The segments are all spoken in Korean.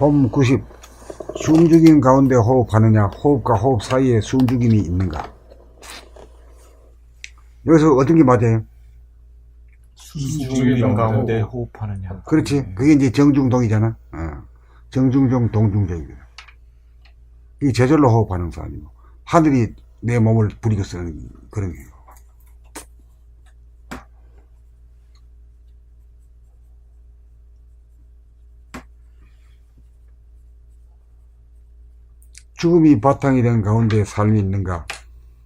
봄 90. 숨죽임 가운데 호흡하느냐, 호흡과 호흡 사이에 숨죽임이 있는가. 여기서 어떤 게 맞아요? 숨죽임 가운데 호흡하느냐. 그렇지. 그게 이제 정중동이잖아. 정중동, 동중정이거든. 이게 저절로 호흡하는 사람이고, 하늘이 내 몸을 부리고 쓰는 그런 거예요. 죽음이 바탕이 된 가운데 삶이 있는가?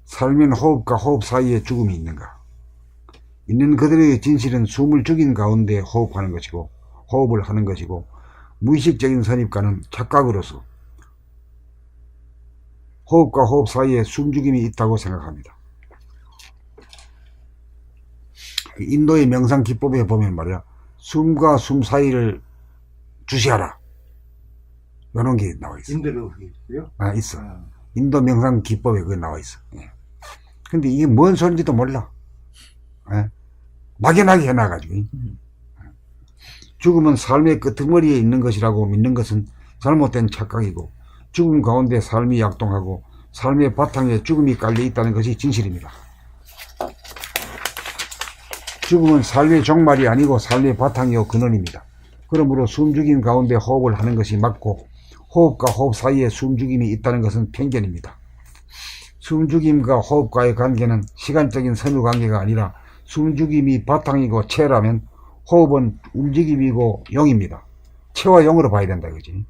삶은 호흡과 호흡 사이에 죽음이 있는가? 있는 그들의 진실은 숨을 죽인 가운데 호흡하는 것이고, 호흡을 하는 것이고, 무의식적인 선입과는 착각으로서 호흡과 호흡 사이에 숨죽임이 있다고 생각합니다. 인도의 명상 기법에 보면 말이야, 숨과 숨 사이를 주시하라. 이런 게 나와 있어. 인도로 있어요? 있어. 인도 명상 기법에 그게 나와 있어. 예. 근데 이게 뭔 소리인지도 몰라. 예. 막연하게 해놔가지고. 죽음은 삶의 끄트머리에 있는 것이라고 믿는 것은 잘못된 착각이고, 죽음 가운데 삶이 약동하고 삶의 바탕에 죽음이 깔려 있다는 것이 진실입니다. 죽음은 삶의 종말이 아니고 삶의 바탕이요 근원입니다. 그러므로 숨죽임 가운데 호흡을 하는 것이 맞고, 호흡과 호흡 사이에 숨죽임이 있다는 것은 편견입니다. 숨죽임과 호흡과의 관계는 시간적인 선후 관계가 아니라 숨죽임이 바탕이고 체라면 호흡은 움직임이고 영입니다. 체와 영으로 봐야 된다 그지.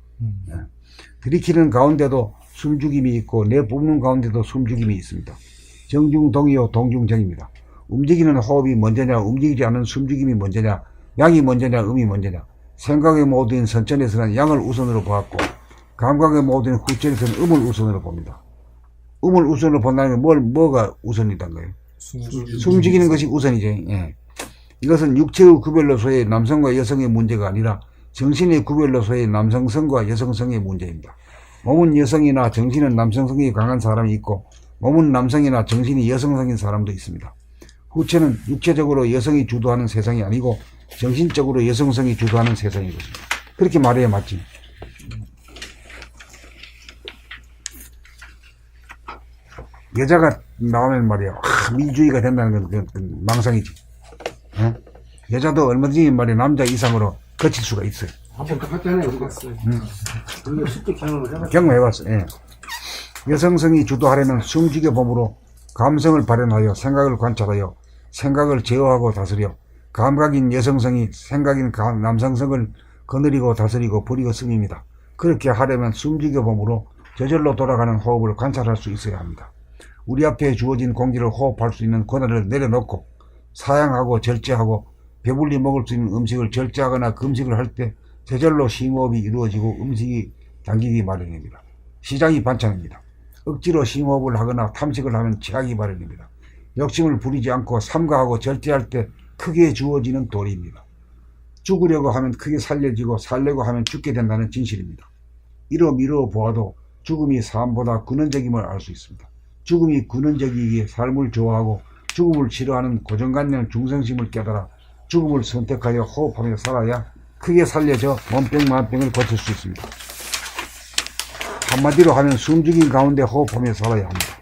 들이키는 가운데도 숨죽임이 있고 내뿜는 가운데도 숨죽임이 있습니다. 정중동이요 동중정입니다. 움직이는 호흡이 먼저냐 움직이지 않은 숨죽임이 먼저냐, 양이 먼저냐 음이 먼저냐. 생각의 모드인 선천에서는 양을 우선으로 보았고, 감각의 모드인 후천에서는 음을 우선으로 봅니다. 음을 우선으로 본다는 건 뭐가 우선이란 거예요? 숨죽이는 것이 우선이죠. 예. 이것은 육체의 구별로서의 남성과 여성의 문제가 아니라 정신의 구별로서의 남성성과 여성성의 문제입니다. 몸은 여성이나 정신은 남성성이 강한 사람이 있고, 몸은 남성이나 정신이 여성성인 사람도 있습니다. 후체는 육체적으로 여성이 주도하는 세상이 아니고 정신적으로 여성성이 주도하는 세상인 것입니다. 그렇게 말해야 맞지. 여자가 나오면 말이야, 미주의가 된다는 건 망상이지. 여자도 얼마든지 말이야 남자 이상으로 거칠 수가 있어요. 한번 똑같잖아요. 우리가 실제 경험을 해봤어요. 경험해봤어. 예. 여성성이 주도하려면 숨죽여 봄으로 감성을 발현하여 생각을 관찰하여 생각을 제어하고 다스려 감각인 여성성이 생각인 남성성을 거느리고 다스리고 부리고 씁니다. 그렇게 하려면 숨죽여 봄으로 저절로 돌아가는 호흡을 관찰할 수 있어야 합니다. 우리 앞에 주어진 공기를 호흡할 수 있는 권한을 내려놓고 사양하고 절제하고 배불리 먹을 수 있는 음식을 절제하거나 금식을 할 때 저절로 심호흡이 이루어지고 음식이 당기기 마련입니다. 시작이 반찬입니다. 억지로 심호흡을 하거나 탐식을 하면 취하기 마련입니다. 욕심을 부리지 않고 삼가하고 절제할 때 크게 주어지는 도리입니다. 죽으려고 하면 크게 살려지고 살려고 하면 죽게 된다는 진실입니다. 이러미러 보아도 죽음이 삶보다 근원적임을 알 수 있습니다. 죽음이 근원적이기에 삶을 좋아하고 죽음을 싫어하는 고정관념 중성심을 깨달아 죽음을 선택하여 호흡하며 살아야 크게 살려져 몸병만병을 고칠 수 있습니다. 한마디로 하면 숨죽임 가운데 호흡하며 살아야 합니다.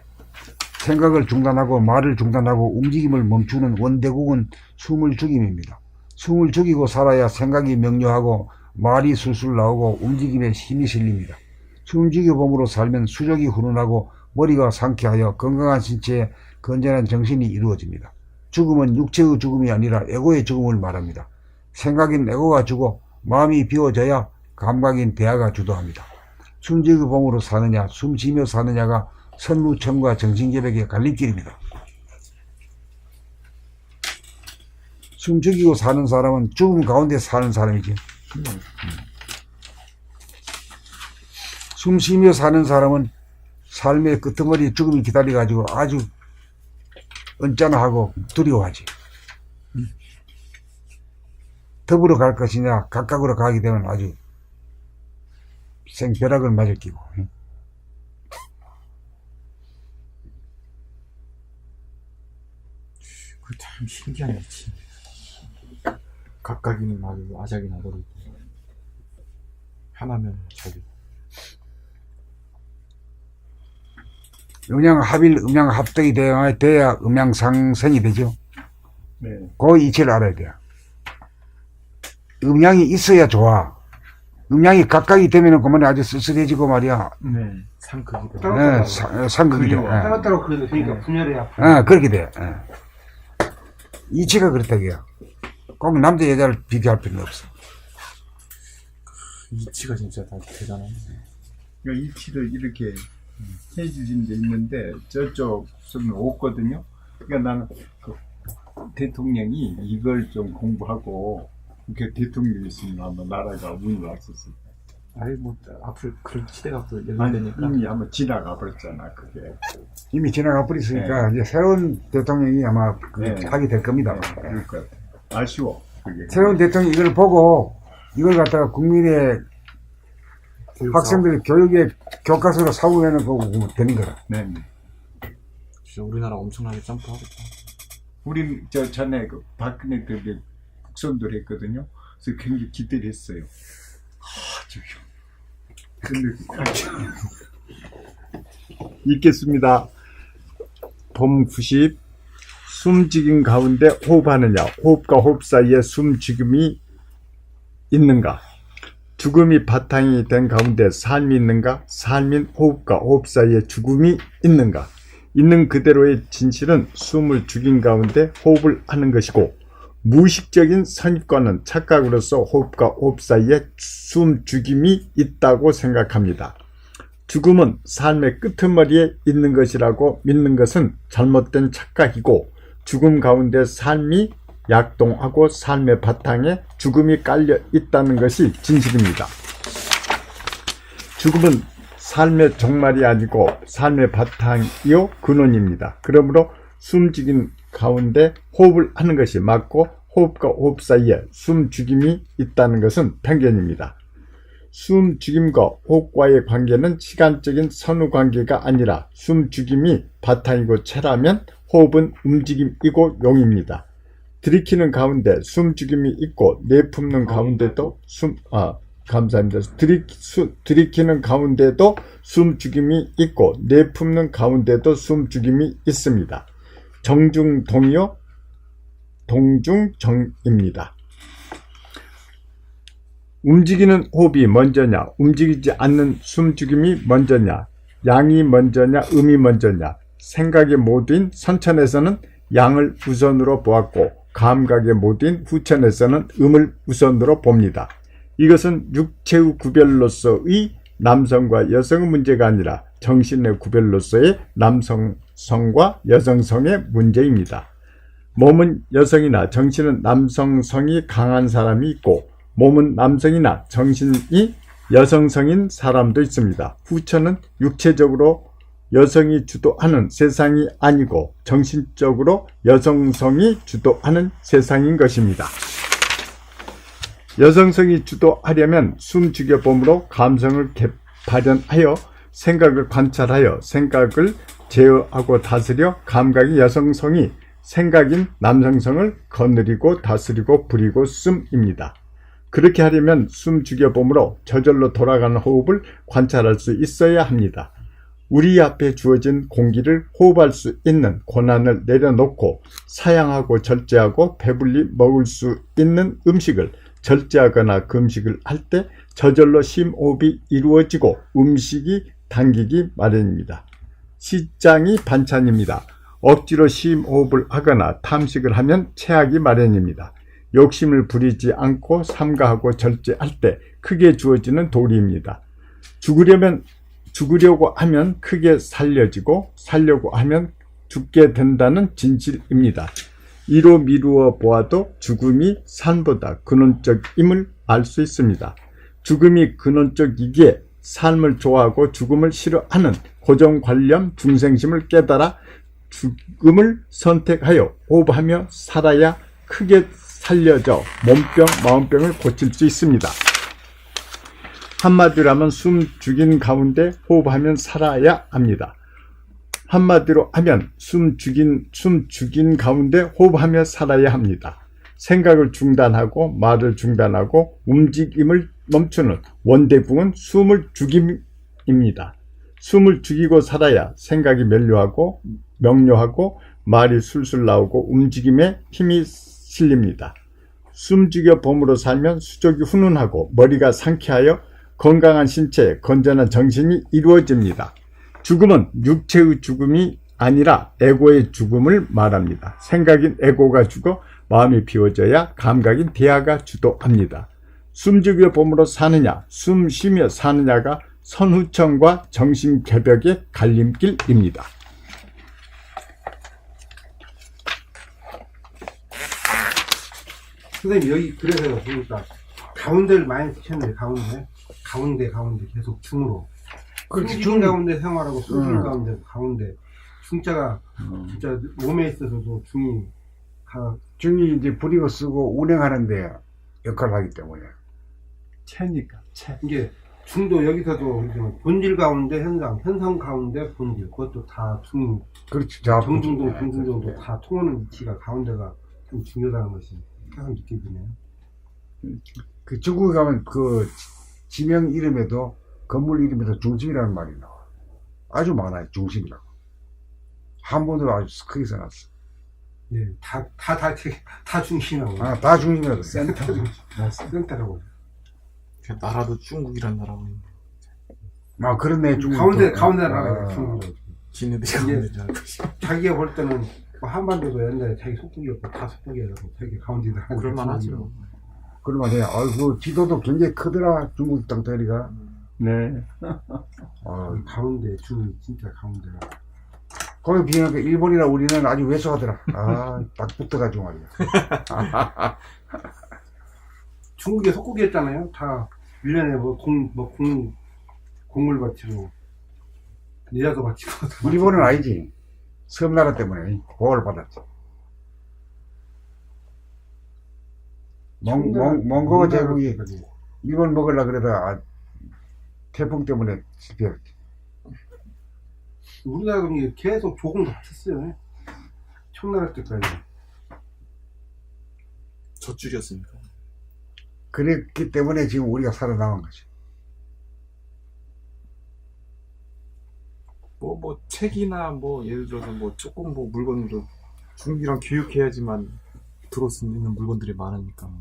생각을 중단하고 말을 중단하고 움직임을 멈추는 원대국은 숨을 죽임입니다. 숨을 죽이고 살아야 생각이 명료하고 말이 술술 나오고 움직임에 힘이 실립니다. 숨죽여 봄으로 살면 수족이 훈훈하고 머리가 상쾌하여 건강한 신체에 건전한 정신이 이루어집니다. 죽음은 육체의 죽음이 아니라 에고의 죽음을 말합니다. 생각인 에고가 죽어 마음이 비워져야 감각인 대화가 주도합니다. 숨죽여 봄으로 사느냐 숨 쉬며 사느냐가 선무청과 정신개벽의 갈림길입니다. 숨 죽이고 사는 사람은 죽음 가운데 사는 사람이지. 숨 쉬며 사는 사람은 삶의 끄트머리 죽음이 기다려가지고 아주 언짢아하고 두려워하지. 더불어 갈 것이냐 각각으로 가게 되면 아주 생벼락을 맞을 끼고. 그 참 신기하네. 각각이는 아주 아작이 나버리고. 하나면 저기. 음양합일, 음양합덕이 돼야 음양상생이 되죠. 네. 그 이치를 알아야 돼요. 음양이 있어야 좋아. 음양이 각각이 되면 그만 아주 쓸쓸해지고 말이야. 네. 상극이 돼. 네, 상극이 돼. 따로따로 그래도 되니까 분열해야. 그렇게 돼. 이치가 그렇다고요. 꼭 남자 여자를 비교할 필요는 없어. 이치가 진짜 다 대단하네. 그러니까 이치를 이렇게 해주신 데 있는데 저쪽 손은 없거든요. 그러니까 나는 그 대통령이 이걸 좀 공부하고 그렇게 대통령이 있으면 아마 나라가 운이 왔었을 거야. 아이 뭐 앞으로 그런 시대가 또 아니, 열리니까. 이미 한번 지나가 버렸잖아 그게. 이미 지나가 버렸으니까 이제 새로운 대통령이 아마 네. 하게 될 겁니다. 그러니까 아쉬워. 그게. 새로운 대통령이 이걸 보고 이걸 갖다가 국민의 학생들이 교육의 교과서로 사고내는 거고 되는 거라. 네. 진짜 우리나라 엄청나게 점프하겠다. 우린 저 전에 그 박근혜 때문에 국선들 했거든요. 그래서 굉장히 기대를 했어요. 근데 읽겠습니다. 봄 90. 숨지긴 가운데 호흡하느냐. 호흡과 호흡 사이에 숨죽음이 있는가. 죽음이 바탕이 된 가운데 삶이 있는가. 삶인 호흡과 호흡 사이에 죽음이 있는가. 있는 그대로의 진실은 숨을 죽인 가운데 호흡을 하는 것이고, 무의식적인 선입관은 착각으로서 호흡과 호흡 사이에 숨 죽임이 있다고 생각합니다. 죽음은 삶의 끄트머리에 있는 것이라고 믿는 것은 잘못된 착각이고, 죽음 가운데 삶이 약동하고 삶의 바탕에 죽음이 깔려 있다는 것이 진실입니다. 죽음은 삶의 종말이 아니고 삶의 바탕이요 근원입니다. 그러므로 숨죽임 가운데 호흡을 하는 것이 맞고, 호흡과 호흡 사이에 숨죽임이 있다는 것은 편견입니다. 숨죽임과 호흡과의 관계는 시간적인 선후관계가 아니라 숨죽임이 바탕이고 체라면 호흡은 움직임이고 용입니다. 들이키는 가운데 숨죽임이 있고 내품는 가운데도 감사합니다. 들이키는 가운데도 숨죽임이 있고 내품는 가운데도 숨죽임이 있습니다. 정중동이요 동중정입니다. 움직이는 호흡이 먼저냐, 움직이지 않는 숨죽임이 먼저냐, 양이 먼저냐, 음이 먼저냐. 생각의 모두인 선천에서는 양을 우선으로 보았고, 감각의 모두인 후천에서는 음을 우선으로 봅니다. 이것은 육체의 구별로서의 남성과 여성의 문제가 아니라 정신의 구별로서의 남성성과 여성성의 문제입니다. 몸은 여성이나 정신은 남성성이 강한 사람이 있고, 몸은 남성이나 정신이 여성성인 사람도 있습니다. 후천은 육체적으로 여성이 주도하는 세상이 아니고 정신적으로 여성성이 주도하는 세상인 것입니다. 여성성이 주도하려면 숨죽여봄으로 감성을 발현하여 생각을 관찰하여 생각을 제어하고 다스려 감각이 여성성이 생각인 남성성을 거느리고 다스리고 부리고 씀입니다. 그렇게 하려면 숨죽여봄으로 저절로 돌아가는 호흡을 관찰할 수 있어야 합니다. 우리 앞에 주어진 공기를 호흡할 수 있는 고난을 내려놓고 사양하고 절제하고 배불리 먹을 수 있는 음식을 절제하거나 금식을 할 때 저절로 심호흡이 이루어지고 음식이 당기기 마련입니다. 시장이 반찬입니다. 억지로 심호흡을 하거나 탐식을 하면 체하기 마련입니다. 욕심을 부리지 않고 삼가하고 절제할 때 크게 주어지는 도리입니다. 죽으려고 하면 크게 살려지고 살려고 하면 죽게 된다는 진실입니다. 이로 미루어 보아도 죽음이 삶보다 근원적임을 알 수 있습니다. 죽음이 근원적이기에 삶을 좋아하고 죽음을 싫어하는 고정관념 중생심을 깨달아 죽음을 선택하여 호흡하며 살아야 크게 살려져 몸병, 마음병을 고칠 수 있습니다. 한마디로 하면 숨 죽인 가운데 호흡하면 살아야 합니다. 한마디로 하면 숨 죽인 가운데 호흡하며 살아야 합니다. 생각을 중단하고 말을 중단하고 움직임을 멈추는 원대궁은 숨을 죽임입니다. 숨을 죽이고 살아야 생각이 명료하고 말이 술술 나오고 움직임에 힘이 실립니다. 숨 죽여 봄으로 살면 수족이 훈훈하고 머리가 상쾌하여 건강한 신체, 건전한 정신이 이루어집니다. 죽음은 육체의 죽음이 아니라 에고의 죽음을 말합니다. 생각인 에고가 죽어 마음이 비워져야 감각인 대하가 주도합니다. 숨죽여 봄으로 사느냐, 숨 쉬며 사느냐가 선후청과 정신개벽의 갈림길입니다. 선생님 여기 그래서 보니까 가운데를 많이 쓰셨네. 가운데 계속 중으로. 그렇지, 중 가운데 생활하고 숨 가운데 중자가 진짜 몸에 있어서도 중이 다 중이 이제 부리고 쓰고 운행하는데 역할을 하기 때문에. 체니까. 이게 중도 여기서도 본질 가운데 현상 가운데 본질, 그것도 다 중, 그렇지. 정중동, 중중동도 다 통하는 위치가 가운데가 참 중요하다는 것이 계속 느껴지네요. 그 중국에 가면 그 지명 이름에도 건물 이름에도 중심이라는 말이 나와. 아주 많아요. 중심이라고. 한 번도 아주 크게 써놨어. 예, 다 중심이라고. 아, 다 중심이라고. 센터라고. 나라도 중국이란 나라고 있는데 아, 그렇네. 중국. 가운데 나라가 중국이라고. 지네들이 이게 가운데인 줄 알고 있어. 자기가 볼 때는 뭐 한반도도 옛날에 자기 속국이었고 다 속국이라고 자기 가운데다 하는 그럴만하죠. 그러면 돼. 아이고, 지도도 굉장히 크더라. 중국 땅덩어리가. 네. 가운데 중 진짜 가운데가. 거기 비하니까 일본이나 우리는 아주 왜소하더라. 아, 딱 붙어가지고 말이야. 중국의 속국이었잖아요. 다 1년에 곡물 바치고 니라도 바치고. 일본은 아니지. 섬나라 때문에 보호를 받았지. 몽고 제국이 일본 먹으려고 그러다가 태풍 때문에 실패했지. 우리나라가 계속 조금 바쳤어요. 청나라 때까지. 젖줄이었으니까. 그랬기 때문에 지금 우리가 살아남은 거지. 뭐 책이나 예를 들어서 조금 물건으로 중국이랑 교육해야지만 들어올 수 있는 물건들이 많으니까.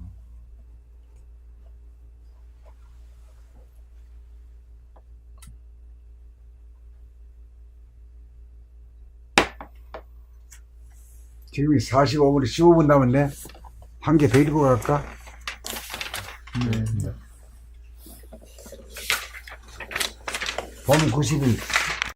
지금 45분, 15분 남았네. 한 개 더 읽고 갈까? 네. 보면 92.